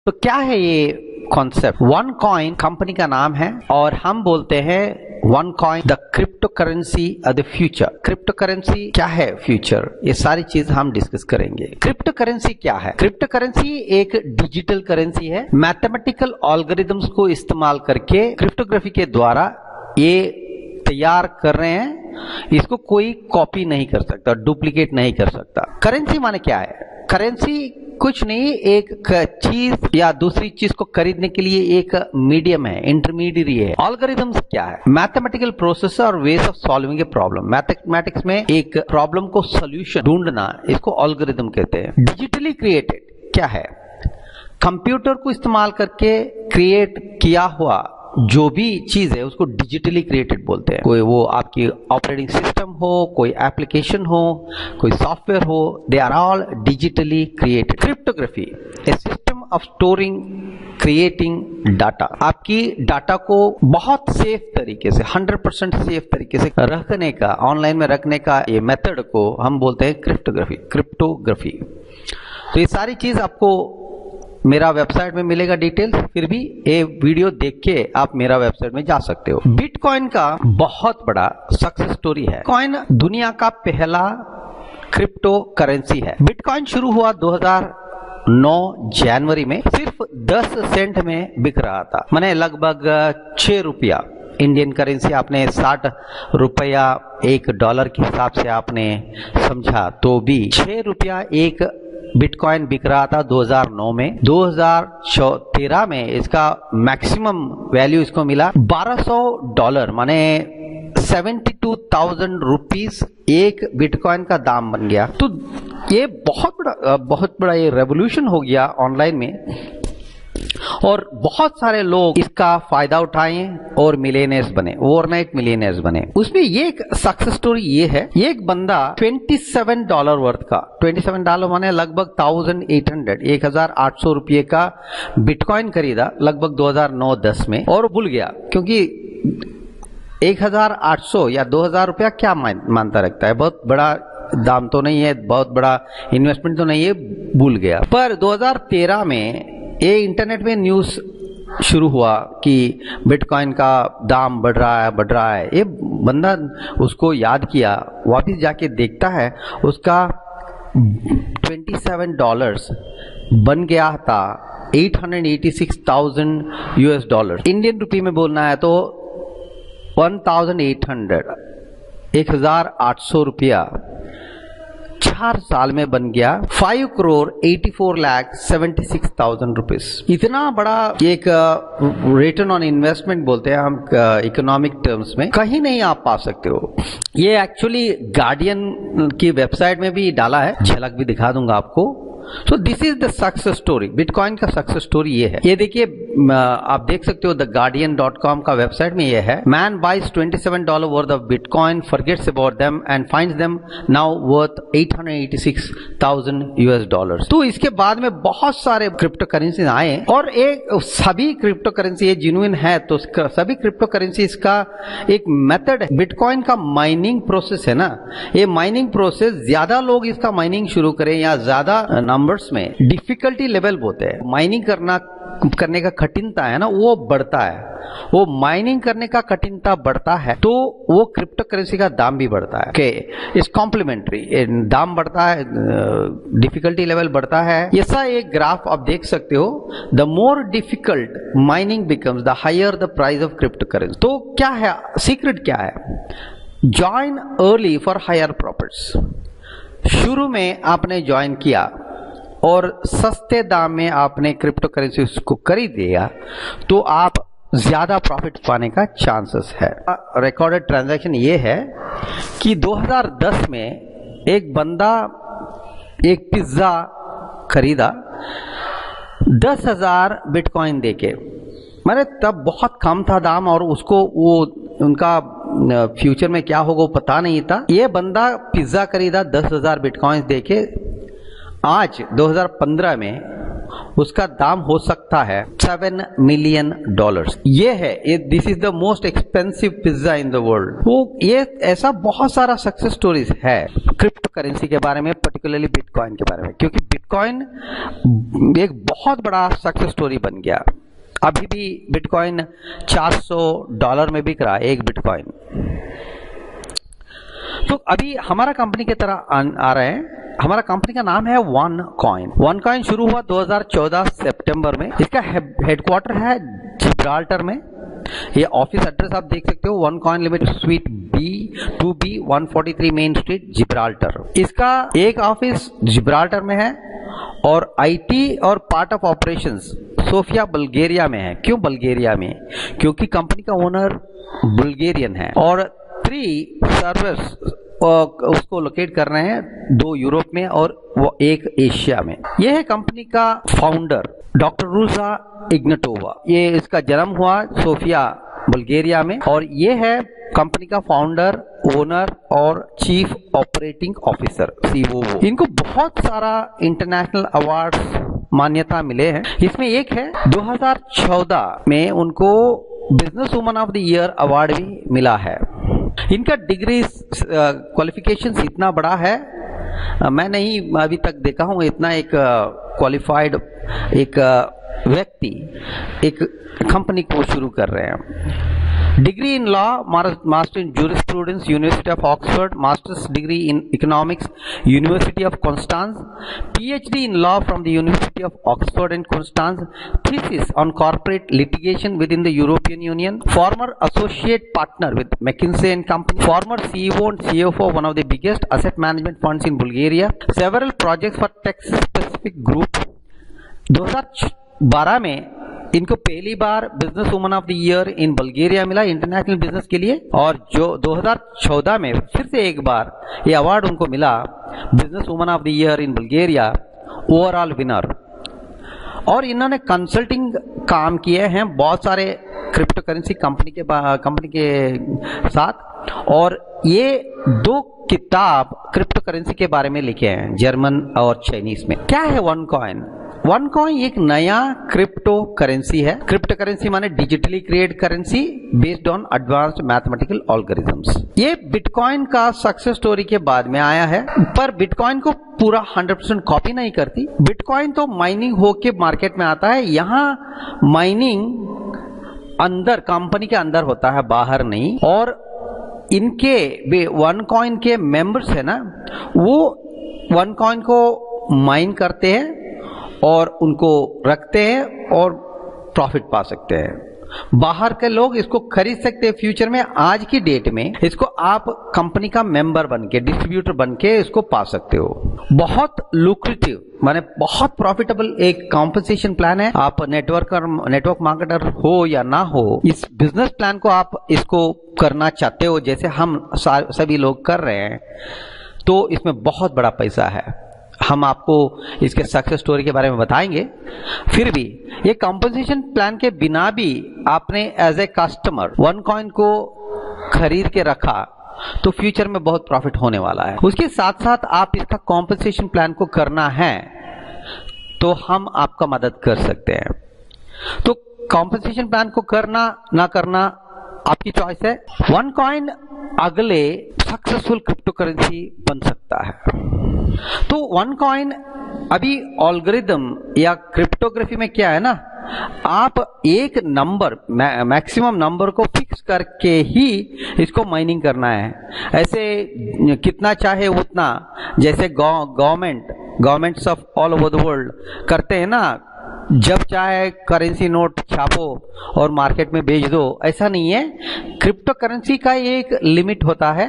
तो क्या है ये कॉन्सेप्ट? वन कॉइन कंपनी का नाम है और हम बोलते हैं one coin the crypto currency of the future. Crypto currency क्या है, फ्यूचर, ये सारी चीज हम डिस्कस करेंगे। क्रिप्टो करेंसी क्या है? क्रिप्टो करेंसी एक डिजिटल करेंसी है। मैथमेटिकल एल्गोरिथम्स को इस्तेमाल करके क्रिप्टोग्राफी के द्वारा ये तैयार कर रहे हैं। इसको कोई कॉपी नहीं कर सकता, डुप्लीकेट नहीं कर सकता। करेंसी माने क्या है? करेंसी कुछ नहीं, एक चीज या दूसरी चीज को खरीदने के लिए एक मीडियम है, इंटरमीडियरी है। एल्गोरिथम्स क्या है? मैथमेटिकल प्रोसेस और ways of solving a problem. Mathematics में एक प्रॉब्लम को सॉल्यूशन ढूंढना, इसको एल्गोरिथम कहते हैं। डिजिटली क्रिएटेड क्या है? कंप्यूटर को इस्तेमाल करके क्रिएट किया हुआ जो भी चीज है उसको डिजिटली क्रिएटेड बोलते हैं। कोई वो आपकी ऑपरेटिंग सिस्टम हो, कोई एप्लीकेशन हो, कोई सॉफ्टवेयर हो, they are all digitally created. Cryptography a system of storing creating data. आपकी डाटा को बहुत सेफ तरीके से, 100% सेफ तरीके से रखने का, ऑनलाइन में रखने का ये मेथड को हम बोलते हैं क्रिप्टोग्राफी। तो ये सारी चीज आपको मेरा वेबसाइट में मिलेगा डिटेल्स, फिर भी ये वीडियो देख के आप मेरा वेबसाइट में जा सकते हो। बिटकॉइन का बहुत बड़ा सक्सेस स्टोरी है। कॉइन दुनिया का पहला क्रिप्टो करेंसी है। बिटकॉइन शुरू हुआ 2009 जनवरी में, सिर्फ 10 सेंट में बिक रहा था, माने लगभग 6 रुपया। इंडियन करेंसी आपने 60 रुपया $1 के हिसाब से आपने समझा तो भी 6 रुपया एक बिटकॉइन बिक रहा था 2009 में। 2013 में इसका मैक्सिमम वैल्यू इसको मिला $1200, माने 72,000 रुपीज एक बिटकॉइन का दाम बन गया। तो ये बहुत बड़ा ये रेवोल्यूशन हो गया ऑनलाइन में और बहुत सारे लोग इसका फायदा उठाए और मिलियनेयर्स बने, ओवरनाइट मिलियनेयर्स बने। उसमें ये एक सक्सेस स्टोरी ये है, ये एक बंदा $27 वर्थ का, $27 माने लगभग 1,800 रुपये का बिटकॉइन खरीदा लगभग 2009-10 में और भूल गया, क्योंकि 1,800 या 2,000 रुपया क्या मानता रखता है, बहुत बड़ा दाम तो नहीं है, बहुत बड़ा इन्वेस्टमेंट तो नहीं है, भूल गया। पर 2013 में ये इंटरनेट में न्यूज शुरू हुआ कि बिटकॉइन का दाम बढ़ रहा है। ये बंदा उसको याद किया, वापिस जाके देखता है उसका $27 बन गया था $886,000 इंडियन रुपी में बोलना है तो 1,800 रुपया 4 साल में बन गया 5,84,76,000 रुपीज। इतना बड़ा एक रिटर्न ऑन इन्वेस्टमेंट बोलते हैं हम इकोनॉमिक टर्म्स में, कहीं नहीं आप पा सकते हो। ये एक्चुअली गार्डियन की वेबसाइट में भी डाला है, झलक भी दिखा दूंगा आपको। So this is the success story. Bitcoin का सक्सेस स्टोरी ये है। ये देखिए आप देख सकते हो theguardian.com का वेबसाइट में ये है। Man buys $27 worth of bitcoin, forgets about them and finds them now worth $886,000। तो इसके बाद में बहुत सारे क्रिप्टो करेंसी आए और एक सभी क्रिप्टो करेंसी ये जेन्युइन है तो सभी क्रिप्टो करेंसी इसका एक मेथड है। बिटकॉइन का माइनिंग प्रोसेस है ना, ये माइनिंग प्रोसेस ज्यादा लोग इसका माइनिंग शुरू करें या ज्यादा नंबर्स में डिफिकल्टी लेवल बोलते हैं, माइनिंग करने का कठिनता है ना वो बढ़ता है, वो माइनिंग करने का कठिनता बढ़ता है तो वो क्रिप्टो करेंसी का दाम भी बढ़ता है। ओके, इस कॉम्प्लीमेंट्री दाम बढ़ता है, डिफिकल्टी लेवल बढ़ता है। ऐसा एक ग्राफ आप देख सकते हो, the more difficult mining becomes the higher the price of crypto currency. तो क्या है सीक्रेट, क्या है? Join early for higher profits. शुरू में आपने ज्वाइन किया और सस्ते दाम में आपने क्रिप्टो करेंसी उसको खरीद लिया तो आप ज्यादा प्रॉफिट पाने का चांसेस है। रिकॉर्डेड ट्रांजैक्शन ये है कि 2010 में एक बंदा एक पिज्जा खरीदा 10,000 बिटकॉइन देके, मैंने तब बहुत कम था दाम और उसको वो उनका फ्यूचर में क्या होगा वो पता नहीं था। ये बंदा पिज्जा खरीदा 10,000 बिटकॉइन देके, आज 2015 में उसका दाम हो सकता है $7 मिलियन। ये है, this is the most expensive pizza in the world. वो ये ऐसा बहुत सारा सक्सेस स्टोरीज है क्रिप्टो करेंसी के बारे में, पर्टिकुलरली बिटकॉइन के बारे में, क्योंकि बिटकॉइन एक बहुत बड़ा सक्सेस स्टोरी बन गया। अभी भी बिटकॉइन $400 में बिक रहा है एक बिटकॉइन। तो अभी हमारा कंपनी की तरह आ रहे हैं। हमारा कंपनी का नाम है OneCoin। OneCoin शुरू हुआ 2014 सितंबर में। इसका हेडक्वार्टर है जिब्राल्टर में। ये ऑफिस एड्रेस आप देख सकते हो, OneCoin limited sweet B2B 143 main street Gibraltar. इसका एक ऑफिस जिब्राल्टर में है और आईटी और part of operations Sofia Bulgaria में है। क्यों बुल्गारिया में? क्योंकि कंपनी का ओनर बुल्गारियन है। और 3 सर्वर्स उसको लोकेट कर रहे हैं, 2 यूरोप में और वो एक एशिया में। यह है कंपनी का फाउंडर डॉक्टर रूजा इग्नाटोवा। ये इसका जन्म हुआ सोफिया बुल्गारिया में और ये है कंपनी का फाउंडर, ओनर और चीफ ऑपरेटिंग ऑफिसर COO। इनको बहुत सारा इंटरनेशनल अवार्ड्स मान्यता मिले हैं। इसमें एक है 2014 में उनको business woman of the year award भी मिला है। इनका डिग्री क्वालिफिकेशंस इतना बड़ा है, मैं नहीं अभी तक देखा हूं इतना एक क्वालिफाइड एक व्यक्ति एक कंपनी को शुरू कर रहे हैं। Degree in law, master in jurisprudence university of Oxford, masters degree in economics university of Constance, PhD in law from the University of Oxford and Constance, thesis on corporate litigation within the European Union, former associate partner with McKinsey and Company, former CEO and CFO of one of the biggest asset management funds in Bulgaria, several projects for tech specific group। 2012 में इनको पहली बार business woman of the year in Bulgaria मिला international business के लिए, और जो 2014 में फिर से एक बार ये अवार्ड उनको मिला business woman of the year in Bulgaria overall winner. और इन्होंने कंसल्टिंग काम किए हैं बहुत सारे क्रिप्टो करेंसी कंपनी के साथ, और ये 2 किताब क्रिप्टो करेंसी के बारे में लिखे हैं, जर्मन और चाइनीज में। क्या है OneCoin? OneCoin एक नया क्रिप्टो करेंसी है। क्रिप्टो करेंसी माने digitally create currency based on advanced mathematical algorithms. ये बिटकॉइन का सक्सेस स्टोरी के बाद में आया है, पर बिटकॉइन को पूरा 100% कॉपी नहीं करती। बिटकॉइन तो माइनिंग होके मार्केट में आता है। यहाँ माइनिंग अंदर कंपनी के अंदर होता है, बाहर नहीं। और इनके OneCoin के मेंबर्स है ना, वो OneCoin को माइन करते हैं और उनको रखते हैं और प्रॉफिट पा सकते हैं। बाहर के लोग इसको खरीद सकते हैं फ्यूचर में। आज की डेट में इसको आप कंपनी का मेंबर बनके, डिस्ट्रीब्यूटर बनके इसको पा सकते हो। बहुत लुक्रेटिव माने बहुत प्रॉफिटेबल एक कॉम्पनसेशन प्लान है। आप नेटवर्क मार्केटर हो या ना हो, इस बिजनेस प्लान को आप इसको करना चाहते हो जैसे हम सभी लोग कर रहे हैं, तो इसमें बहुत बड़ा पैसा है। हम आपको इसके सक्सेस स्टोरी के बारे में बताएंगे। फिर भी ये कंपनसेशन प्लान के बिना भी आपने एज ए कस्टमर OneCoin को खरीद के रखा तो फ्यूचर में बहुत प्रॉफिट होने वाला है। उसके साथ साथ आप इसका कंपनसेशन प्लान को करना है तो हम आपका मदद कर सकते हैं। तो कंपनसेशन प्लान को करना ना करना आपकी चॉइस है। OneCoin अगले सक्सेसफुल क्रिप्टो करेंसी बन सकता है। तो OneCoin अभी एल्गोरिथम या क्रिप्टोग्राफी में क्या है ना, आप एक नंबर मैक्सिमम नंबर को फिक्स करके ही इसको माइनिंग करना है। ऐसे कितना चाहे उतना, जैसे governments of all over the world करते हैं ना, जब चाहे करेंसी नोट छापो और मार्केट में बेच दो, ऐसा नहीं है। क्रिप्टो करेंसी का एक लिमिट होता है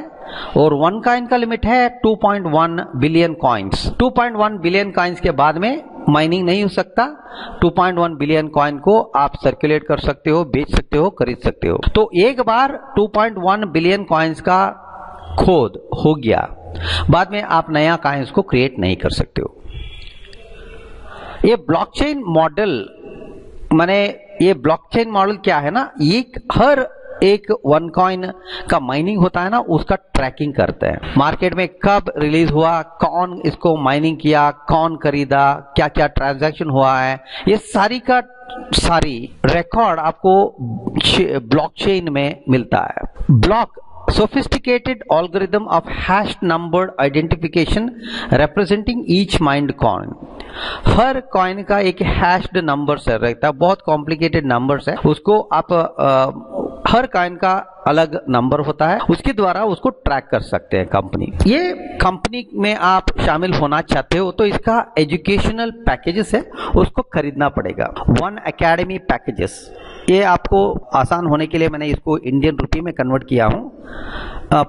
और OneCoin का लिमिट है 2.1 बिलियन कॉइन्स। 2.1 बिलियन कॉइन्स के बाद में माइनिंग नहीं हो सकता। 2.1 बिलियन कॉइन को आप सर्कुलेट कर सकते हो, बेच सकते हो, खरीद सकते हो। तो एक बार 2.1 बिलियन कॉइन्स का खोद हो गया, बाद में आप नया कॉइन्स को क्रिएट नहीं कर सकते हो। ये ब्लॉकचेन मॉडल माने, ये ब्लॉकचेन मॉडल क्या है ना, ये हर एक वन कॉइन का माइनिंग होता है ना, उसका ट्रैकिंग करते हैं। मार्केट में कब रिलीज हुआ, कौन इसको माइनिंग किया, कौन खरीदा, क्या क्या ट्रांजैक्शन हुआ है, ये सारी रिकॉर्ड आपको ब्लॉकचेन में मिलता है। Block sophisticated algorithm of hash numbered identification representing each mined coin। Her coin का एक हैश्ड नंबर से रहता है, बहुत कॉम्प्लिकेटेड नंबर्स है, उसको आप हर कॉइन का अलग नंबर होता है, उसके द्वारा उसको ट्रैक कर सकते हैं कंपनी। ये कंपनी में आप शामिल होना चाहते हो तो इसका एजुकेशनल पैकेजेस है, उसको खरीदना पड़ेगा। वन एकेडमी पैकेजेस, ये आपको आसान होने के लिए मैंने इसको इंडियन रुपी में कन्वर्ट किया हूँ।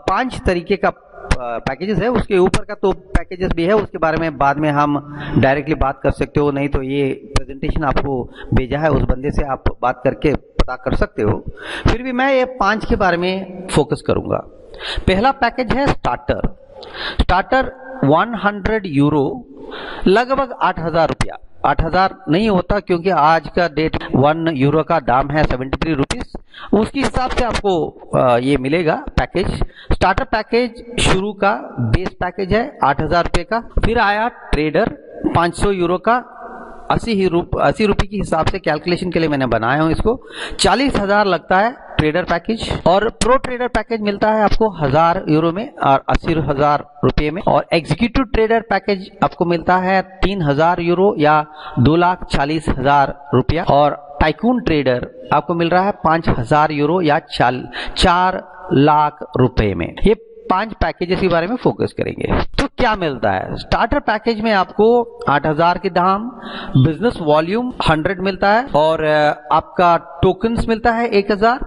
5 तरीके का पैकेजेस है, उसके ऊपर का तो पैकेजेस भी है, उसके बारे में बाद में हम डायरेक्टली बात कर सकते हो, नहीं तो ये प्रेजेंटेशन आपको भेजा है उस बंदे से आप बात करके पता कर सकते हो। फिर भी मैं ये 5 के बारे में फोकस करूंगा। पहला पैकेज है स्टार्टर। स्टार्टर 100 यूरो, लगभग 8,000 रुपया। 8,000 नहीं होता क्योंकि आज का डेट 1 यूरो का दाम है 73 रुपीज, उसके हिसाब से आपको ये मिलेगा पैकेज। स्टार्टर पैकेज शुरू का बेस पैकेज है 8,000 रुपये का। फिर आया ट्रेडर 500 यूरो का, 80 रुपये के हिसाब से कैलकुलेशन के लिए मैंने बनाया हूं इसको। 40,000 लगता है ट्रेडर पैकेज, और प्रो ट्रेडर पैकेज मिलता है आपको 1,000 यूरो में और 80,000 रुपये में। और एग्जीक्यूटिव ट्रेडर पैकेज आपको मिलता है 3,000 यूरो या 2,40,000 रुपया। और टाइकून ट्रेडर आपको मिल रहा है 5,000 यूरो या 4 लाख रुपए में। ये 5 पैकेजेस के बारे में फोकस करेंगे। तो क्या मिलता है स्टार्टर पैकेज में? आपको 8,000 के दाम, बिजनेस वॉल्यूम 100 मिलता है, और आपका टोकन्स मिलता है 1,000,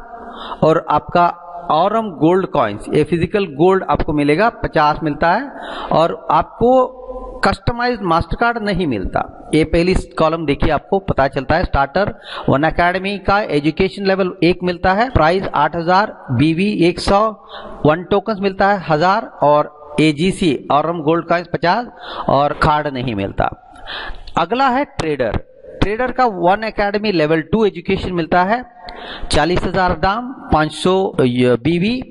और आपका ऑरम गोल्ड कॉइन्स, ये फिजिकल गोल्ड आपको मिलेगा 50 मिलता है, और आपको कस्टमाइज्ड मास्टर कार्ड नहीं मिलता। ये पहली कॉलम देखिए, आपको पता चलता है स्टार्टर वन एकेडमी का एजुकेशन लेवल 1 मिलता है, प्राइस 8,000, बीवी 100, 1 टोकन मिलता है 1,000, और एजीसी ऑरम गोल्ड कॉइन्स 50, और कार्ड नहीं मिलता। अगला है ट्रेडर। ट्रेडर का वन एकेडमी लेवल 2 एजुकेशन मिलता है, 40,000 दाम, 500 बीवी,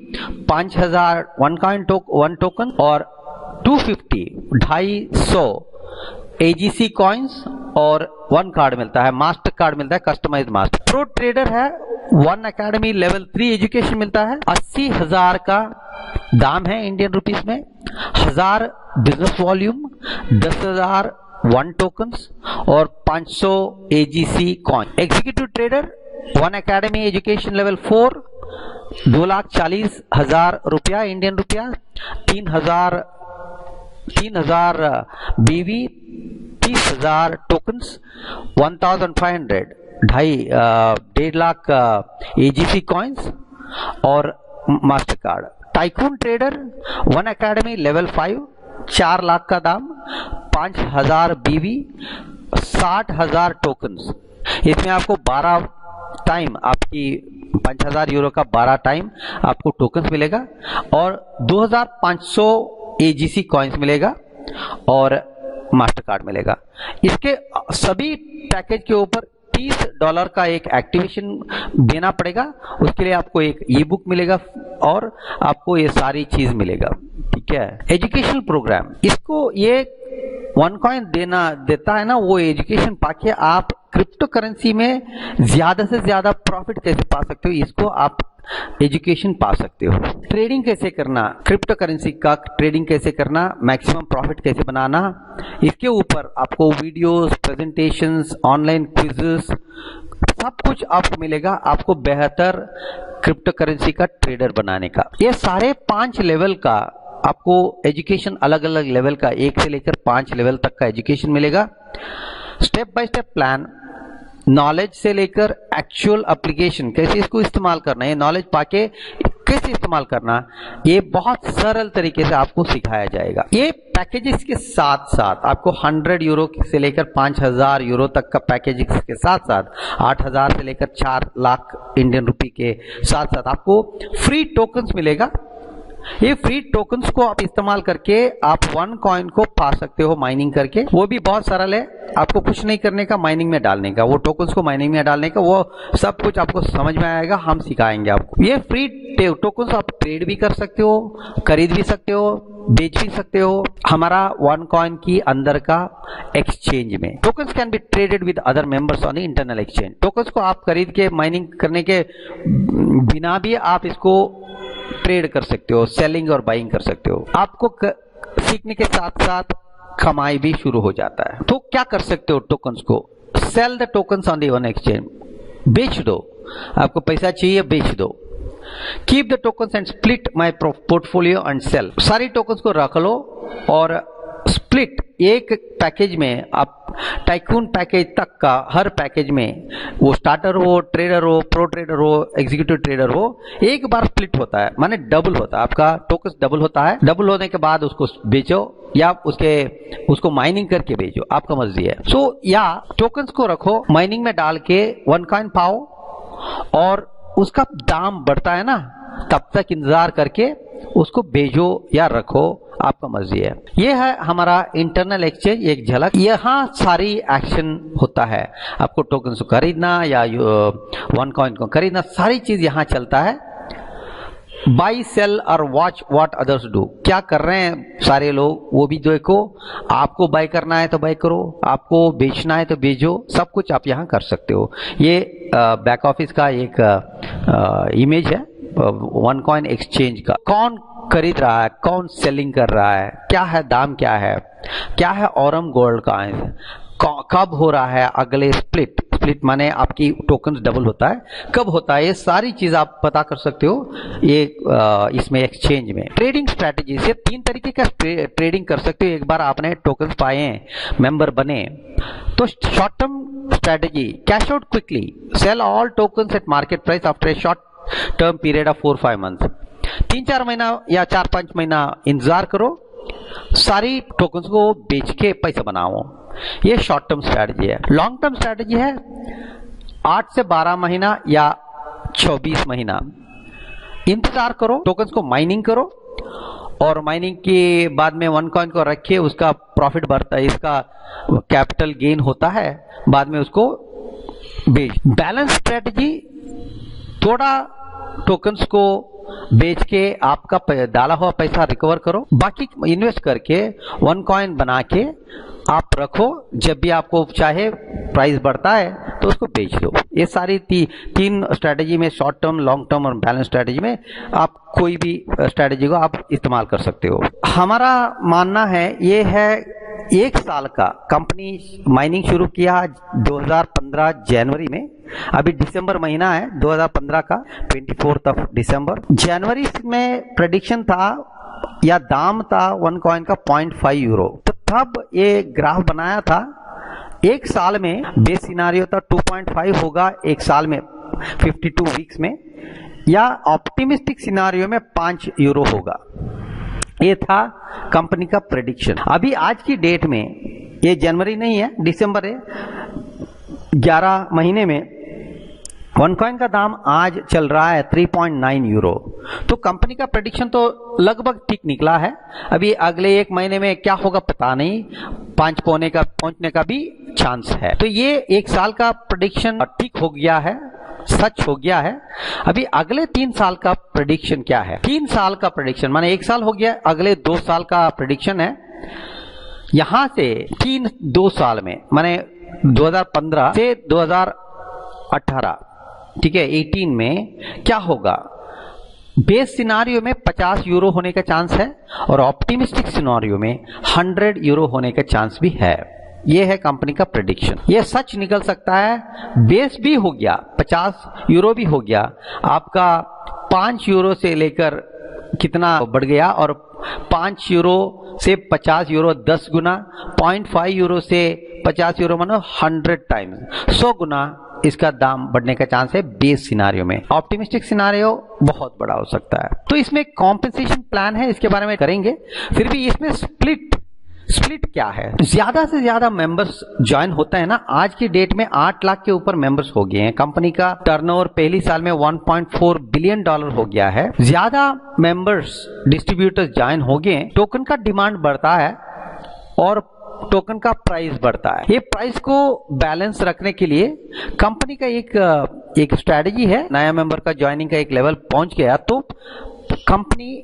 5,000 1 टोकन, और 250 एजीसी कॉइन्स, और 1 कार्ड मिलता है, मास्टर कार्ड मिलता है, कस्टमाइज्ड मास्टर। प्रो ट्रेडर है वन एकेडमी लेवल 3 एजुकेशन मिलता है, 80,000 का दाम है इंडियन रुपीस में, 1,000 बिजनेस वॉल्यूम, 10,000 1 टोकन्स, और 500 AGC coin. Executive trader one academy education level 4, 2,40,000 रुपया इंडियन रुपया, 3,000 बीवी, 30,000 टोकन्स, 1,500 1.5 लाख एजीसी कॉइन्स, और master card. Tycoon trader one academy level 5, 4 lakh का दाम, 5,000 बीवी, 60,000 टोकन्स। इसमें आपको 12 टाइम, आपकी 5,000 यूरो का 12 टाइम आपको टोकन्स मिलेगा, और 2,500 एजीसी कॉइन्स मिलेगा, और मास्टर कार्ड मिलेगा। इसके सभी पैकेज के ऊपर $30 का एक एक्टिवेशन देना पड़ेगा, उसके लिए आपको एक ई बुक मिलेगा, और आपको ये सारी चीज मिलेगा। ठीक है, एजुकेशनल प्रोग्राम, इसको ये 1 कॉइन देता है ना, वो एजुकेशन पाके आप क्रिप्टो करेंसी में ज्यादा से ज्यादा प्रॉफिट कैसे पा सकते हो, इसको आप एजुकेशन पा सकते हो। ट्रेडिंग कैसे करना, क्रिप्टो करेंसी का ट्रेडिंग कैसे करना, मैक्सिमम प्रॉफिट कैसे बनाना, इसके ऊपर आपको वीडियोस, प्रेजेंटेशंस, ऑनलाइन क्विज़ेस, सब कुछ आपको मिलेगा, आपको बेहतर क्रिप्टो करेंसी का ट्रेडर बनाने का। ये सारे 5 लेवल का आपको एजुकेशन, अलग अलग लेवल का, 1 से लेकर 5 लेवल तक का एजुकेशन मिलेगा। Step by step plan, knowledge से लेकर एक्चुअल एप्लीकेशन, कैसे इसको इस्तेमाल करना है, नॉलेज पाके कैसे इस्तेमाल करना, ये बहुत सरल तरीके से आपको सिखाया जाएगा। ये पैकेजेस के साथ साथ आपको 100 यूरो से लेकर 5,000 यूरो तक का पैकेज के साथ साथ 8,000 से लेकर 4 लाख इंडियन रुपी के साथ साथ आपको फ्री टोकन्स मिलेगा, ये फ्री टोकन्स को आप इस्तेमाल करके आप 1 कॉइन को पा सकते हो माइनिंग करके। वो भी बहुत सरल है, आपको कुछ नहीं करने का, माइनिंग में डालने का, वो टोकन्स को माइनिंग में डालने का, वो सब कुछ आपको समझ में आएगा, हम सिखाएंगे आपको। ये फ्री टोकन्स आप ट्रेड भी कर सकते हो, खरीद भी सकते हो, बेच भी सकते हो हमारा 1 कॉइन की अंदर का एक्सचेंज में। Tokens can be traded with other members on the internal exchange. Tokens को आप खरीद के माइनिंग करने के बिना भी आप इसको ट्रेड कर सकते हो, सेलिंग और बाइंग कर सकते हो। आपको सीखने के साथ साथ कमाई भी शुरू हो जाता है। तो क्या कर सकते हो टोकन्स को? Sell the tokens on the one exchange, बेच दो, आपको पैसा चाहिए बेच दो। Keep the tokens and split my portfolio and sell, सारी टोकन्स को रख लो और स्प्लिट, एक पैकेज में आप टाइकून पैकेज तक का हर पैकेज में, वो स्टार्टर हो, ट्रेडर हो, प्रो ट्रेडर हो, एग्जीक्यूटिव ट्रेडर हो, एक बार स्प्लिट होता है, माने डबल होता है, आपका टोकन्स डबल होता है। डबल होने के बाद उसको बेचो या उसको माइनिंग करके बेचो, आपका मर्जी है। या टोकन्स को रखो, माइनिंग में डाल के 1 कॉइन पाओ और उसका दाम बढ़ता है ना, तब तक इंतजार करके उसको भेजो या रखो, आपका मर्जी है। ये है हमारा इंटरनल एक्सचेंज, एक झलक। यहाँ सारी एक्शन होता है, आपको टोकन्स को खरीदना या 1 कॉइन को खरीदना, सारी चीज यहाँ चलता है। बाई सेल और वॉच व्हाट अदर्स डू, क्या कर रहे हैं सारे लोग वो भी देखो। आपको बाय करना है तो बाय करो, आपको बेचना है तो बेचो, सब कुछ आप यहाँ कर सकते हो। ये बैक ऑफिस का एक इमेज है 1 कॉइन एक्सचेंज का। कौन खरीद रहा है, कौन सेलिंग कर रहा है, क्या है दाम, क्या है ऑरम गोल्ड का, कब हो रहा है अगले स्प्लिट माने आपकी टोकन्स डबल होता है, कब होता है, ये सारी चीज आप पता कर सकते हो ये इसमें एक्सचेंज में। ट्रेडिंग स्ट्रैटेजी से 3 तरीके का ट्रेडिंग कर सकते हो। एक बार आपने टोकन्स पाए, मेंबर बने, तो short term strategy, cash out quickly, sell all tokens at market price after a short term period of 4-5 month. 3-4 महीना या 4-5 महीना इंतजार करो, सारी टोकन्स को बेच के पैसा बनाओ, ये शॉर्ट टर्म स्ट्रैटेजी है। लॉन्ग टर्म स्ट्रैटेजी है 8 से 12 महीना या 24 महीना इंतजार करो, टोकन्स को माइनिंग करो और माइनिंग के बाद में 1 कॉइन को रखिए, उसका प्रॉफिट बढ़ता है, इसका कैपिटल गेन होता है, बाद में उसको बेच। बैलेंस स्ट्रैटेजी, थोड़ा टोकन्स को बेच के आपका डाला हुआ पैसा रिकवर करो, बाकी इन्वेस्ट करके 1 कॉइन बना के आप रखो, जब भी आपको चाहे प्राइस बढ़ता है तो उसको बेच दो। ये सारी 3 स्ट्रैटेजी में, शॉर्ट टर्म, लॉन्ग टर्म और बैलेंस स्ट्रैटेजी में आप कोई भी स्ट्रैटेजी को आप इस्तेमाल कर सकते हो। हमारा मानना है ये है 1 साल का, कंपनी माइनिंग शुरू किया 2015 जनवरी में, अभी दिसंबर महीना है 2015 का 24 ऑफ दिसंबर। जनवरी में प्रेडिक्शन था या दाम था 1 कॉइन का 0.5 यूरो, तो तब ये ग्राफ बनाया था 1 साल में, बेस सिनारियो था 2.5 होगा 1 साल में 52 वीक्स में, या ऑप्टिमिस्टिक सिनारियो में 5 यूरो होगा। ये था कंपनी का प्रेडिक्शन। अभी आज की डेट में, ये जनवरी नहीं है, दिसंबर है, 11 महीने में 1 कॉइन का दाम आज चल रहा है 3.9 यूरो। तो कंपनी का प्रेडिक्शन तो लगभग ठीक निकला है। अभी अगले 1 महीने में क्या होगा पता नहीं, 5 पहुंचने का भी चांस है। तो ये 1 साल का प्रेडिक्शन ठीक हो गया है, सच हो गया है। अभी अगले 3 साल का प्रेडिक्शन क्या है? 3 साल का प्रेडिक्शन माने 1 साल हो गया, अगले 2 साल का प्रेडिक्शन है। यहां से 2 साल में माने 2015 से 2018, ठीक है, 18 में क्या होगा? बेस सिनारियो में 50 यूरो होने का चांस है और ऑप्टिमिस्टिक सिनारियो में 100 यूरो होने का चांस भी है। यह है कंपनी का प्रेडिक्शन। यह सच निकल सकता है, बेस भी हो गया 50 यूरो भी हो गया, आपका 5 यूरो से लेकर कितना बढ़ गया, और 5 यूरो से 50 यूरो 10 गुना, 0.5 यूरो से 50 यूरो मानो 100 टाइम्स, 100 गुना इसका दाम बढ़ने का चांस है बेस सिनारियो में। ऑप्टिमिस्टिक सिनारियो बहुत बड़ा हो सकता है। तो इसमें कॉम्पेंसेशन प्लान है, इसके बारे में करेंगे। फिर भी इसमें स्प्लिट स्प्लिट क्या है? ज्यादा से ज्यादा मेंबर्स ज्वाइन होता है ना, आज की डेट में 8 लाख के ऊपर मेंबर्स हो गए हैं। कंपनी का टर्नओवर पहली साल में $1.4 बिलियन हो गया है। ज्यादा मेंबर्स डिस्ट्रीब्यूटर्स ज्वाइन हो गए, टोकन का डिमांड बढ़ता है और टोकन का प्राइस बढ़ता है। ये प्राइस को बैलेंस रखने के लिए कंपनी का एक स्ट्रेटजी है। नया मेंबर का ज्वाइनिंग का एक लेवल पहुंच गया तो कंपनी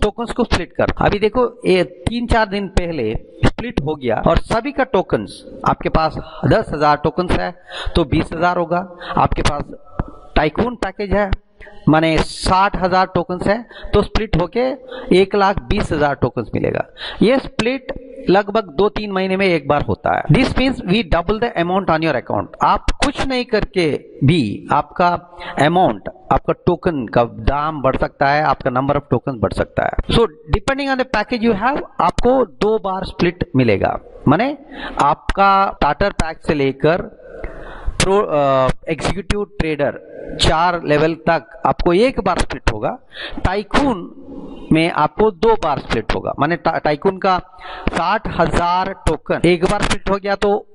टोकन्स को स्प्लिट कर। अभी देखो ये 3-4 दिन पहले स्प्लिट हो गया और सभी का टोकन्स, आपके पास 10,000 टोकन्स है तो 20,000 होगा। आपके पास टाइकून पैकेज है माने 60,000 टोकन्स है तो स्प्लिट होके 1,20,000 टोकन्स मिलेगा। ये स्प्लिट लगभग 2-3 महीने में एक बार होता है। This means we double the amount on your account. आप कुछ नहीं करके भी आपका अमाउंट, आपका टोकन का दाम बढ़ सकता है, आपका नंबर ऑफ टोकन बढ़ सकता है। So depending on the package you have, आपको 2 बार स्प्लिट मिलेगा। माने आपका स्टार्टर पैक से लेकर प्रो एग्जीक्यूटिव ट्रेडर 4 लेवल तक आपको 1 बार स्प्लिट होगा। टाइकून में आपको 2 बार स्प्लिट होगा। माने टाइकून का 60,000 टोकन एक बार स्प्लिट हो गया तो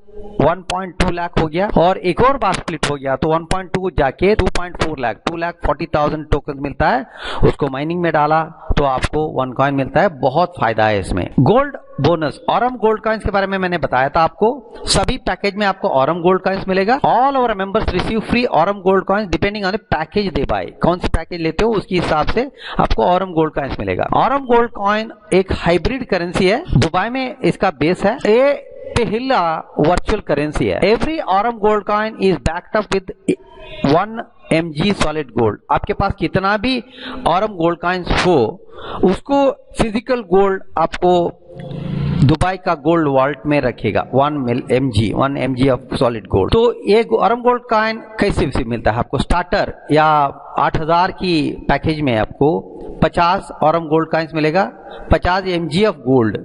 1.2 लाख हो गया और एक और बार स्प्लिट हो गया तो 1.2 जाके 2.4 लाख, 2,40,000 टोकन मिलता है। उसको माइनिंग में डाला तो आपको 1 कॉइन मिलता है। बहुत फायदा है इसमें। Gold bonus, Aurum gold coins के बारे में मैंने बताया था आपको। सभी पैकेज में आपको ऑरम गोल्ड कॉइन्स मिलेगा। All over members receive free Aurum gold coins depending on the package they buy. कौन सी पैकेज लेते हो उसके हिसाब से आपको ऑरम गोल्ड कॉइन्स मिलेगा। ऑरम गोल्ड कॉइन एक हाइब्रिड करेंसी है, दुबई में इसका बेस है। ये पहला वर्चुअल करेंसी है। Every Aurum gold coin is backed up with 1 mg solid gold. आपके पास कितना भी ऑरम गोल्ड कॉइन्स हो उसको फिजिकल गोल्ड आपको दुबई का गोल्ड वॉल्ट में रखेगा। 1 mg ऑफ सॉलिड गोल्ड। तो ये ऑरम गोल्ड कॉइन कैसे मिलता है आपको? स्टार्टर या 8,000 की पैकेज में आपको 50 ऑरम गोल्ड कॉइन्स मिलेगा, 50 mg ऑफ गोल्ड।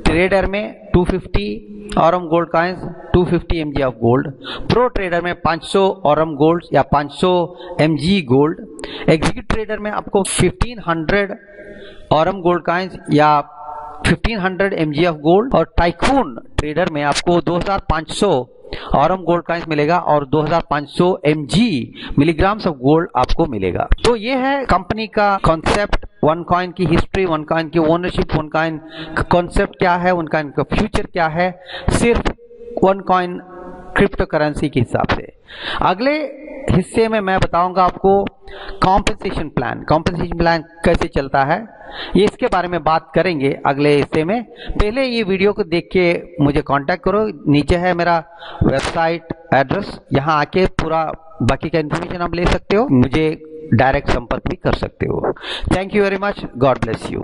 ट्रेडर में 250 Aurum gold coins, 250 mg of gold. Pro trader में 500 ऑरम गोल्ड या 500 mg गोल्ड। एग्जीक्यूटिव ट्रेडर में आपको 1500 ऑरम गोल्ड कॉइन्स या 1500 mg ऑफ गोल्ड। और टाइकून ट्रेडर में आपको 2500 ऑरम गोल्ड कॉइन्स मिलेगा और 2500 mg मिलीग्राम्स ऑफ गोल्ड आपको मिलेगा। तो ये है कंपनी का कॉन्सेप्ट, 1 कॉइन की हिस्ट्री, 1 कॉइन की ओनरशिप, 1 कॉइन का कॉन्सेप्ट क्या है, 1 कॉइन का फ्यूचर क्या है, सिर्फ 1 कॉइन क्रिप्टो करेंसी के हिसाब से। अगले हिस्से में मैं बताऊंगा आपको कॉम्पेंसेशन प्लान कैसे चलता है, ये इसके बारे में बात करेंगे अगले हिस्से में। पहले ये वीडियो को देख के मुझे कांटेक्ट करो। नीचे है मेरा वेबसाइट एड्रेस, यहाँ आके पूरा बाकी का इन्फॉर्मेशन आप ले सकते हो। मुझे डायरेक्ट संपर्क भी कर सकते हो। Thank you very much. God bless you.